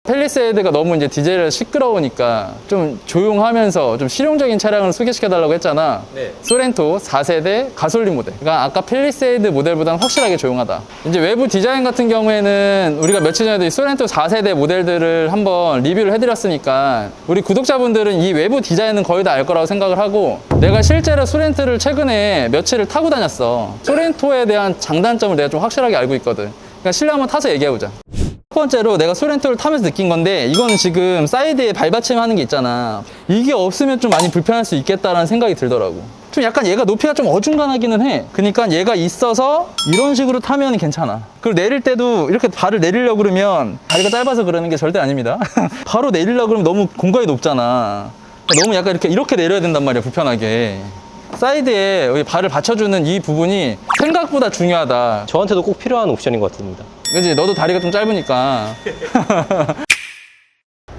팰리세이드가 너무 이제 디젤이 시끄러우니까 좀 조용하면서 좀 실용적인 차량을 소개시켜달라고 했잖아. 네. 소렌토 4세대 가솔린 모델. 그러니까 아까 팰리세이드 모델보다는 확실하게 조용하다. 이제 외부 디자인 같은 경우에는 우리가 며칠 전에도 이 소렌토 4세대 모델들을 한번 리뷰를 해드렸으니까 우리 구독자분들은 이 외부 디자인은 거의 다 알 거라고 생각을 하고, 내가 실제로 소렌토를 최근에 며칠을 타고 다녔어. 소렌토에 대한 장단점을 내가 좀 확실하게 알고 있거든. 그러니까 실내 한번 타서 얘기해보자. 첫 번째로 내가 소렌토를 타면서 느낀 건데, 이거는 지금 사이드에 발받침 하는 게 있잖아. 이게 없으면 좀 많이 불편할 수 있겠다라는 생각이 들더라고. 좀 약간 얘가 높이가 좀 어중간하기는 해. 그러니까 얘가 있어서 이런 식으로 타면 괜찮아. 그리고 내릴 때도 이렇게 발을 내리려고 그러면, 다리가 짧아서 그러는 게 절대 아닙니다. 바로 내리려고 그러면 너무 공간이 높잖아. 너무 약간 이렇게 내려야 된단 말이야, 불편하게. 사이드에 발을 받쳐주는 이 부분이 생각보다 중요하다. 저한테도 꼭 필요한 옵션인 것 같습니다. 그치? 너도 다리가 좀 짧으니까.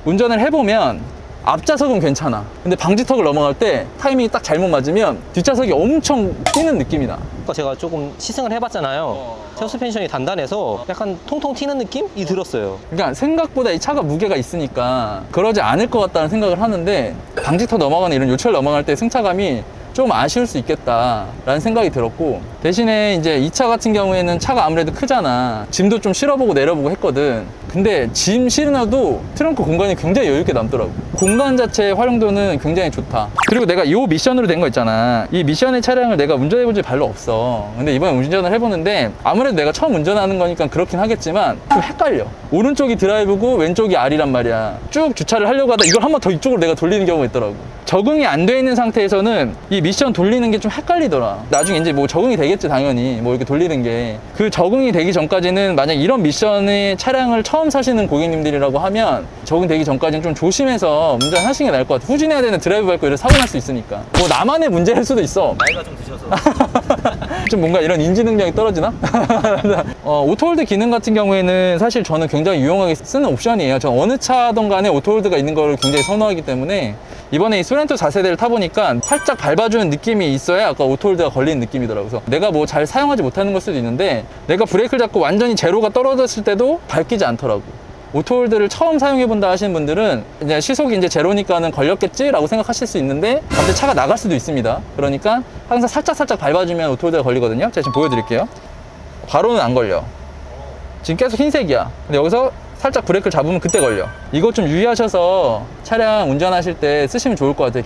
운전을 해보면 앞좌석은 괜찮아. 근데 방지턱을 넘어갈 때 타이밍이 딱 잘못 맞으면 뒷좌석이 엄청 뛰는 느낌이 나. 아까 제가 조금 시승을 해봤잖아요. 서스펜션이 단단해서 약간 통통 튀는 느낌이 들었어요. 그러니까 생각보다 이 차가 무게가 있으니까 그러지 않을 것 같다는 생각을 하는데, 방지턱 넘어가는 이런 요철 넘어갈 때 승차감이 좀 아쉬울 수 있겠다라는 생각이 들었고, 대신에 이제 이 차 같은 경우에는 차가 아무래도 크잖아. 짐도 좀 실어보고 내려보고 했거든. 근데 짐 실어놔도 트렁크 공간이 굉장히 여유있게 남더라고. 공간 자체의 활용도는 굉장히 좋다. 그리고 내가 이 미션으로 된 거 있잖아. 이 미션의 차량을 내가 운전해본 적이 별로 없어. 근데 이번에 운전을 해보는데, 아무래도 내가 처음 운전하는 거니까 그렇긴 하겠지만 좀 헷갈려. 오른쪽이 드라이브고 왼쪽이 R이란 말이야. 쭉 주차를 하려고 하다 이걸 한 번 더 이쪽으로 내가 돌리는 경우가 있더라고. 적응이 안 돼 있는 상태에서는 이 미션 돌리는 게 좀 헷갈리더라. 나중에 이제 뭐 적응이 되겠지, 당연히. 뭐 이렇게 돌리는 게. 그 적응이 되기 전까지는, 만약 이런 미션의 차량을 처음 사시는 고객님들이라고 하면 적응되기 전까지는 좀 조심해서 운전하시는 게 나을 것 같아. 후진해야 되는 드라이브 밟고 이런 사고 날 수 있으니까. 뭐 나만의 문제일 수도 있어. 나이가 좀 드셔서. 좀 뭔가 이런 인지 능력이 떨어지나? 오토홀드 기능 같은 경우에는 사실 저는 굉장히 유용하게 쓰는 옵션이에요. 저 어느 차든 간에 오토홀드가 있는 걸 굉장히 선호하기 때문에, 이번에 이 소렌토 4세대를 타보니까 살짝 밟아주는 느낌이 있어야 아까 오토홀드가 걸리는 느낌이더라고요. 그래서 내가 뭐 잘 사용하지 못하는 걸 수도 있는데, 내가 브레이크를 잡고 완전히 제로가 떨어졌을 때도 밟히지 않더라고. 오토홀드를 처음 사용해본다 하시는 분들은 이제 시속이 이제 제로니까는 걸렸겠지라고 생각하실 수 있는데, 갑자기 차가 나갈 수도 있습니다. 그러니까 항상 살짝 밟아주면 오토홀드가 걸리거든요. 제가 지금 보여드릴게요. 바로는 안 걸려. 지금 계속 흰색이야. 근데 여기서 살짝 브레이크를 잡으면 그때 걸려. 이거 좀 유의하셔서 차량 운전하실 때 쓰시면 좋을 것 같아요.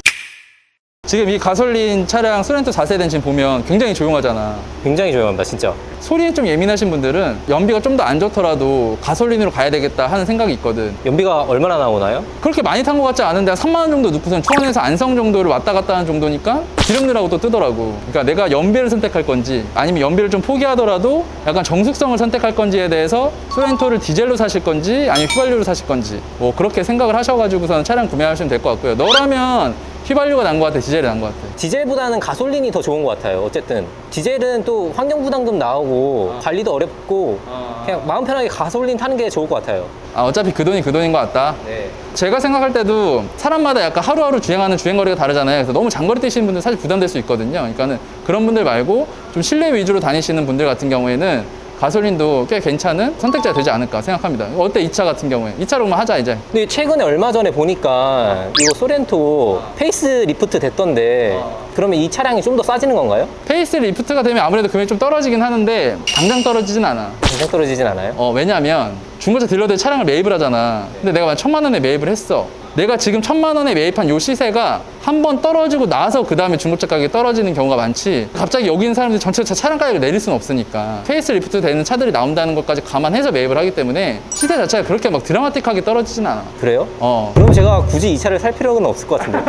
지금 이 가솔린 차량 소렌토 4세대는 지금 보면 굉장히 조용하잖아. 굉장히 조용합니다, 진짜. 소리에 좀 예민하신 분들은 연비가 좀 더 안 좋더라도 가솔린으로 가야 되겠다 하는 생각이 있거든. 연비가 얼마나 나오나요? 그렇게 많이 탄 것 같지 않은데 한 3만 원 정도 넣고선 초원에서 안성 정도를 왔다 갔다 하는 정도니까 기름 넣으라고 또 뜨더라고. 그러니까 내가 연비를 선택할 건지 아니면 연비를 좀 포기하더라도 약간 정숙성을 선택할 건지에 대해서 소렌토를 디젤로 사실 건지 아니면 휘발유로 사실 건지 뭐 그렇게 생각을 하셔가지고서는 차량 구매하시면 될 것 같고요. 너라면 휘발유가 난 것 같아, 디젤이 난 것 같아? 디젤보다는 가솔린이 더 좋은 것 같아요. 어쨌든 디젤은 또 환경 부담금 나오고 관리도 어렵고 그냥 마음 편하게 가솔린 타는 게 좋을 것 같아요. 어차피 그 돈이 그 돈인 것 같다. 네. 제가 생각할 때도 사람마다 약간 하루하루 주행하는 주행거리가 다르잖아요. 그래서 너무 장거리 뛰시는 분들 사실 부담될 수 있거든요. 그러니까는 그런 분들 말고 좀 실내 위주로 다니시는 분들 같은 경우에는 가솔린도 꽤 괜찮은 선택지가 되지 않을까 생각합니다. 어때, 이 차 같은 경우에? 이 차로만 하자, 이제. 근데 최근에 얼마 전에 보니까 이거 소렌토 페이스 리프트 됐던데 그러면 이 차량이 좀 더 싸지는 건가요? 페이스 리프트가 되면 아무래도 금액이 좀 떨어지긴 하는데 당장 떨어지진 않아. 당장 떨어지진 않아요? 왜냐면 중고차 딜러들이 차량을 매입을 하잖아. 근데 내가 만약 1,000만 원에 매입을 했어. 내가 지금 1,000만 원에 매입한 요 시세가 한 번 떨어지고 나서 그 다음에 중고차 가격이 떨어지는 경우가 많지, 갑자기 여기 있는 사람들이 전체 차량 가격을 내릴 수는 없으니까 페이스 리프트 되는 차들이 나온다는 것까지 감안해서 매입을 하기 때문에 시세 자체가 그렇게 막 드라마틱하게 떨어지진 않아. 그래요? 어. 그럼 제가 굳이 이 차를 살 필요는 없을 것 같은데.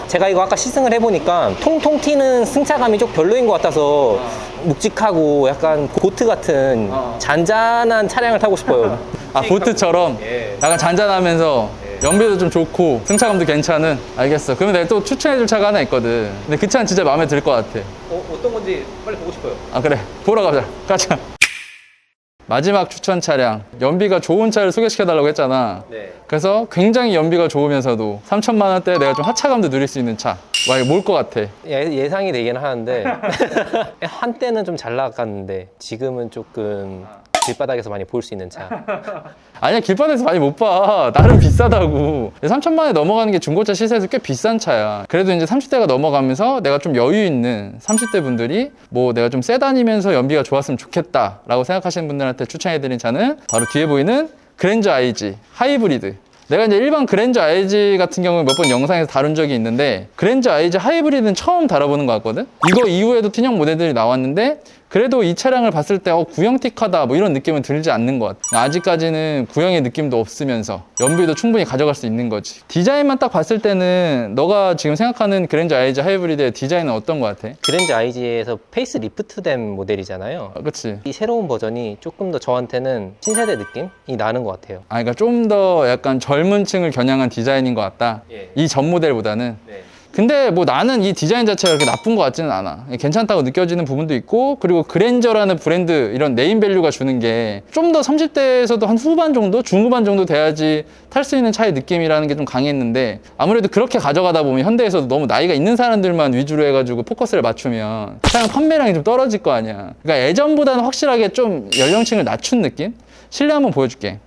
제가 이거 아까 시승을 해보니까 통통 튀는 승차감이 좀 별로인 것 같아서 묵직하고 약간 보트 같은 잔잔한 차량을 타고 싶어요. 아, 보트처럼 예. 약간 잔잔하면서 연비도 좀 좋고 승차감도 괜찮은. 알겠어. 그러면 내가 또 추천해줄 차가 하나 있거든. 근데 그 차는 진짜 마음에 들 것 같아. 어떤 건지 빨리 보고 싶어요. 아, 그래, 보러 가자. 마지막 추천 차량, 연비가 좋은 차를 소개시켜달라고 했잖아. 네. 그래서 굉장히 연비가 좋으면서도 3천만 원대에 내가 좀 하차감도 누릴 수 있는 차. 와, 이거 뭘 것 같아? 예상이 되긴 하는데 한때는 좀 잘 나갔는데 지금은 조금 길바닥에서 많이 볼 수 있는 차. 아니야, 길바닥에서 많이 못 봐. 나름 비싸다고. 3천만 원에 넘어가는 게 중고차 시세에서 꽤 비싼 차야. 그래도 이제 30대가 넘어가면서 내가 좀 여유 있는 30대 분들이 뭐 내가 좀 세단이면서 연비가 좋았으면 좋겠다 라고 생각하시는 분들한테 추천해드린 차는 바로 뒤에 보이는 그랜저 IG 하이브리드. 내가 이제 일반 그랜저 IG 같은 경우는 몇 번 영상에서 다룬 적이 있는데, 그랜저 IG 하이브리드는 처음 다뤄보는 것 같거든? 이거 이후에도 T형 모델들이 나왔는데, 그래도 이 차량을 봤을 때 구형 T카다 뭐 이런 느낌은 들지 않는 것 같아. 아직까지는 구형의 느낌도 없으면서 연비도 충분히 가져갈 수 있는 거지. 디자인만 딱 봤을 때는 너가 지금 생각하는 그랜저 IG 하이브리드의 디자인은 어떤 것 같아? 그랜저 IG에서 페이스 리프트된 모델이잖아요. 그치? 이 새로운 버전이 조금 더 저한테는 신세대 느낌이 나는 것 같아요. 아, 그러니까 좀 더 약간 젊은 층을 겨냥한 디자인인 것 같다. 예. 이 전 모델보다는. 네. 근데 뭐 나는 이 디자인 자체가 그렇게 나쁜 것 같지는 않아. 괜찮다고 느껴지는 부분도 있고, 그리고 그랜저라는 브랜드 이런 네임밸류가 주는 게 좀 더 30대에서도 한 후반 정도? 중후반 정도 돼야지 탈 수 있는 차의 느낌이라는 게 좀 강했는데, 아무래도 그렇게 가져가다 보면 현대에서도 너무 나이가 있는 사람들만 위주로 해가지고 포커스를 맞추면 차량 판매량이 좀 떨어질 거 아니야. 그러니까 예전보다는 확실하게 좀 연령층을 낮춘 느낌? 실내 한번 보여줄게.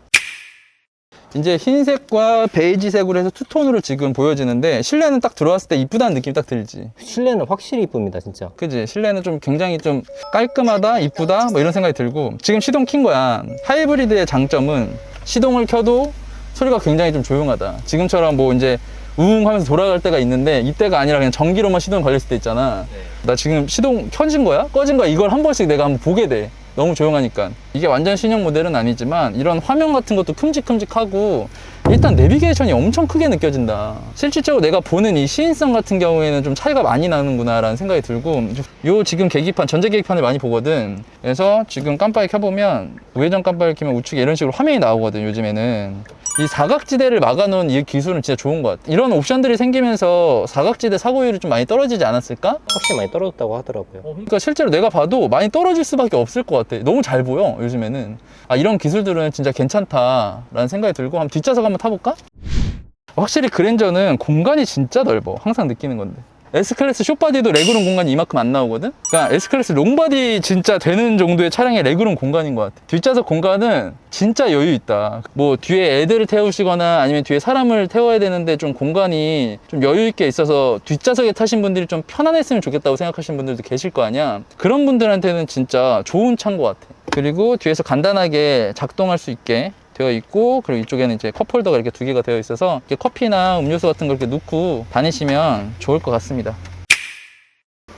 이제 흰색과 베이지색으로 해서 투톤으로 지금 보여지는데, 실내는 딱 들어왔을 때 이쁘다는 느낌이 딱 들지. 실내는 확실히 이쁩니다, 진짜. 그지? 실내는 좀 굉장히 좀 깔끔하다, 이쁘다, 뭐 이런 생각이 들고, 지금 시동 킨 거야. 하이브리드의 장점은 시동을 켜도 소리가 굉장히 좀 조용하다. 지금처럼 뭐 이제 우웅 하면서 돌아갈 때가 있는데, 이때가 아니라 그냥 전기로만 시동 걸렸을 때 있잖아. 나 지금 시동 켜진 거야? 꺼진 거야? 이걸 한 번씩 내가 한번 보게 돼. 너무 조용하니까. 이게 완전 신형 모델은 아니지만 이런 화면 같은 것도 큼직큼직하고, 일단 내비게이션이 엄청 크게 느껴진다. 실질적으로 내가 보는 이 시인성 같은 경우에는 좀 차이가 많이 나는구나 라는 생각이 들고, 요 지금 계기판, 전자 계기판을 많이 보거든. 그래서 지금 깜빡이 켜보면 우회전 깜빡이 켜면 우측에 이런 식으로 화면이 나오거든, 요즘에는. 이 사각지대를 막아놓은 이 기술은 진짜 좋은 것 같아. 이런 옵션들이 생기면서 사각지대 사고율이 좀 많이 떨어지지 않았을까? 확실히 많이 떨어졌다고 하더라고요. 그러니까 실제로 내가 봐도 많이 떨어질 수밖에 없을 것 같아. 너무 잘 보여, 요즘에는. 아, 이런 기술들은 진짜 괜찮다라는 생각이 들고, 한번 뒷좌석 한번 타볼까? 확실히 그랜저는 공간이 진짜 넓어. 항상 느끼는 건데. S클래스 숏바디도 레그룸 공간이 이만큼 안 나오거든? 그러니까 S클래스 롱바디 진짜 되는 정도의 차량의 레그룸 공간인 것 같아. 뒷좌석 공간은 진짜 여유 있다. 뭐 뒤에 애들을 태우시거나 아니면 뒤에 사람을 태워야 되는데 좀 공간이 좀 여유 있게 있어서 뒷좌석에 타신 분들이 좀 편안했으면 좋겠다고 생각하시는 분들도 계실 거 아니야. 그런 분들한테는 진짜 좋은 차인 것 같아. 그리고 뒤에서 간단하게 작동할 수 있게 되어 있고, 그리고 이쪽에는 이제 컵홀더가 이렇게 두 개가 되어 있어서 이렇게 커피나 음료수 같은 걸 이렇게 놓고 다니시면 좋을 것 같습니다.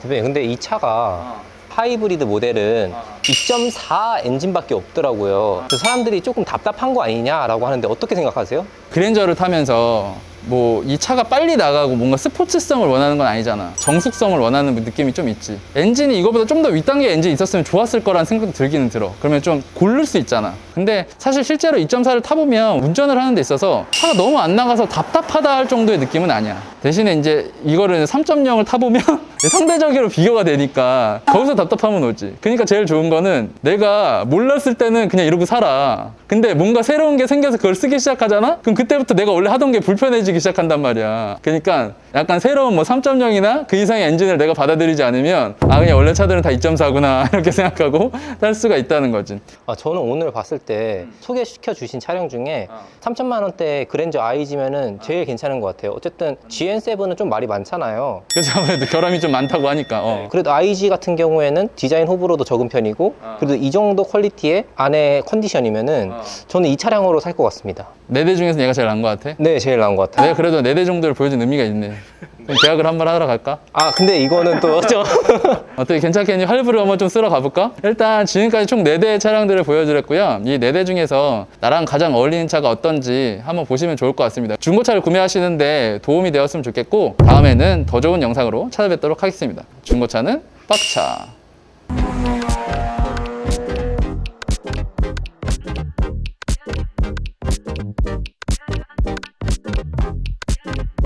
대표님, 근데 이 차가 하이브리드 모델은 2.4 엔진밖에 없더라고요. 그 사람들이 조금 답답한 거 아니냐라고 하는데 어떻게 생각하세요? 그랜저를 타면서 뭐 이 차가 빨리 나가고 뭔가 스포츠성을 원하는 건 아니잖아. 정숙성을 원하는 느낌이 좀 있지. 엔진이 이거보다 좀 더 윗단계 엔진이 있었으면 좋았을 거라는 생각도 들기는 들어. 그러면 좀 고를 수 있잖아. 근데 사실 실제로 2.4를 타보면 운전을 하는 데 있어서 차가 너무 안 나가서 답답하다 할 정도의 느낌은 아니야. 대신에 이제 이거를 3.0을 타보면 상대적으로 비교가 되니까 거기서 답답함은 오지. 그러니까 제일 좋은 거는, 내가 몰랐을 때는 그냥 이러고 살아. 근데 뭔가 새로운 게 생겨서 그걸 쓰기 시작하잖아? 그럼 그때부터 내가 원래 하던 게 불편해지기 시작한단 말이야. 그러니까 약간 새로운 뭐 3.0이나 그 이상의 엔진을 내가 받아들이지 않으면, 아, 그냥 원래 차들은 다 2.4구나 이렇게 생각하고 탈 수가 있다는 거지. 저는 오늘 봤을 때 소개시켜 주신 차량 중에 3천만 원대 그랜저 IG면은 제일 괜찮은 것 같아요. 어쨌든 GN7은 좀 말이 많잖아요. 그래서 아무래도 결함이 좀 많다고 하니까. 그래도 IG 같은 경우에는 디자인 호불호도 적은 편이고, 그래도 이 정도 퀄리티의 안에 컨디션이면은 저는 이 차량으로 살 것 같습니다. 4대 중에서 얘가 제일 나은 것 같아? 네, 제일 나은 것 같아요. 내가 그래도 4대 정도를 보여준 의미가 있네. 그럼 계약을 한번 하러 갈까? 근데 이거는 또 어떻게 괜찮겠니? 할부를 한번 좀 쓸어 가볼까? 일단 지금까지 총 4대의 차량들을 보여드렸고요. 이 4대 중에서 나랑 가장 어울리는 차가 어떤지 한번 보시면 좋을 것 같습니다. 중고차를 구매하시는데 도움이 되었으면 좋겠고, 다음에는 더 좋은 영상으로 찾아뵙도록 하겠습니다. 중고차는 빡차.